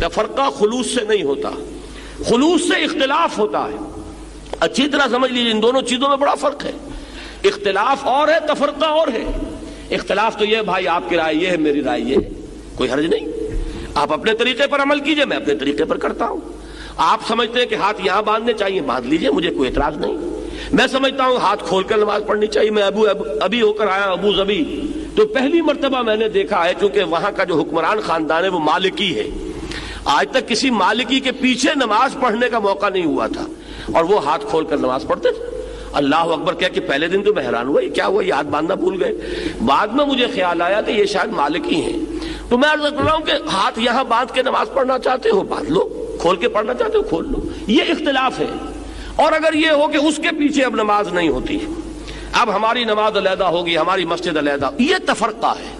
تفرقہ خلوص سے نہیں ہوتا، خلوص سے اختلاف ہوتا ہے۔ اچھی طرح سمجھ لیجیے، ان دونوں چیزوں میں بڑا فرق ہے۔ اختلاف اور ہے، تفرقہ اور ہے۔ اختلاف تو یہ ہے بھائی آپ کی رائے یہ ہے، میری رائے یہ ہے، کوئی حرج نہیں، آپ اپنے طریقے پر عمل کیجئے، میں اپنے طریقے پر کرتا ہوں۔ آپ سمجھتے ہیں کہ ہاتھ یہاں باندھنے چاہیے، باندھ لیجئے، مجھے کوئی اعتراض نہیں۔ میں سمجھتا ہوں ہاتھ کھول کر نماز پڑھنی چاہیے۔ میں ابھی ہو کر آیا ابو ظبی، تو پہلی مرتبہ میں نے دیکھا ہے، چونکہ وہاں کا جو حکمران خاندان ہے وہ مالکی ہے، آج تک کسی مالکی کے پیچھے نماز پڑھنے کا موقع نہیں ہوا تھا، اور وہ ہاتھ کھول کر نماز پڑھتے تھے۔ اللہ اکبر کہہ کہ پہلے دن تو میں حیران ہوا، یہ کیا ہوا، یہ ہاتھ باندھنا بھول گئے۔ بعد میں مجھے خیال آیا کہ یہ شاید مالکی ہیں۔ تو میں عرض کر رہا ہوں کہ ہاتھ یہاں باندھ کے نماز پڑھنا چاہتے ہو باندھ لو، کھول کے پڑھنا چاہتے ہو کھول لو، یہ اختلاف ہے۔ اور اگر یہ ہو کہ اس کے پیچھے اب نماز نہیں ہوتی، اب ہماری نماز علیحدہ ہوگی، ہماری مسجد علیحدہ، یہ تفرقہ ہے،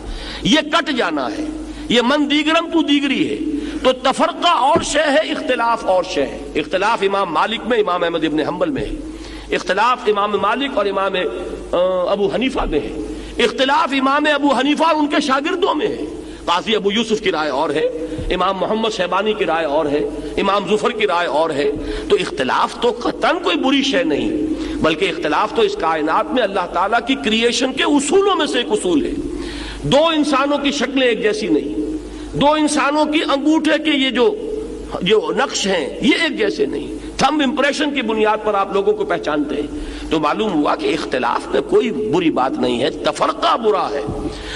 یہ کٹ جانا ہے، یہ من دیگرم تو دیگری ہے۔ تو تفرقہ اور شے ہے، اختلاف اور شے ہے۔ اختلاف امام مالک میں، امام احمد ابن حنبل میں ہے، اختلاف امام مالک اور امام ابو حنیفہ میں ہے، اختلاف امام ابو حنیفہ اور ان کے شاگردوں میں ہے۔ قاضی ابو یوسف کی رائے اور ہے، امام محمد شیبانی کی رائے اور ہے، امام ظفر کی رائے اور ہے۔ تو اختلاف تو قطعاً کوئی بری شے نہیں، بلکہ اختلاف تو اس کائنات میں اللہ تعالیٰ کی کریشن کے اصولوں میں سے ایک اصول ہے۔ دو انسانوں کی شکلیں ایک جیسی نہیں، دو انسانوں کی انگوٹھے کے یہ جو نقش ہیں یہ ایک جیسے نہیں، تھمب امپریشن کی بنیاد پر آپ لوگوں کو پہچانتے ہیں۔ تو معلوم ہوا کہ اختلاف میں کوئی بری بات نہیں ہے، تفرقہ برا ہے،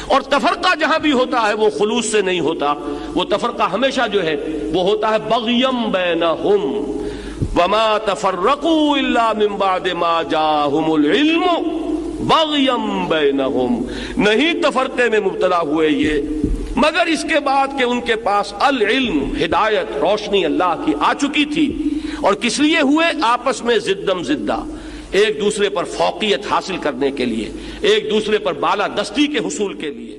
اور تفرقہ جہاں بھی ہوتا ہے وہ خلوص سے نہیں ہوتا، وہ تفرقہ ہمیشہ جو ہے وہ ہوتا ہے بغیم بینہم وما تفرقوا الا من بعد ما جاءہم العلم بغیم بینہم، نہیں تفرقے میں مبتلا ہوئے یہ مگر اس کے بعد کہ ان کے پاس العلم، ہدایت، روشنی اللہ کی آ چکی تھی۔ اور کس لیے ہوئے؟ آپس میں زدم زدہ، ایک دوسرے پر فوقیت حاصل کرنے کے لیے، ایک دوسرے پر بالادستی کے حصول کے لیے۔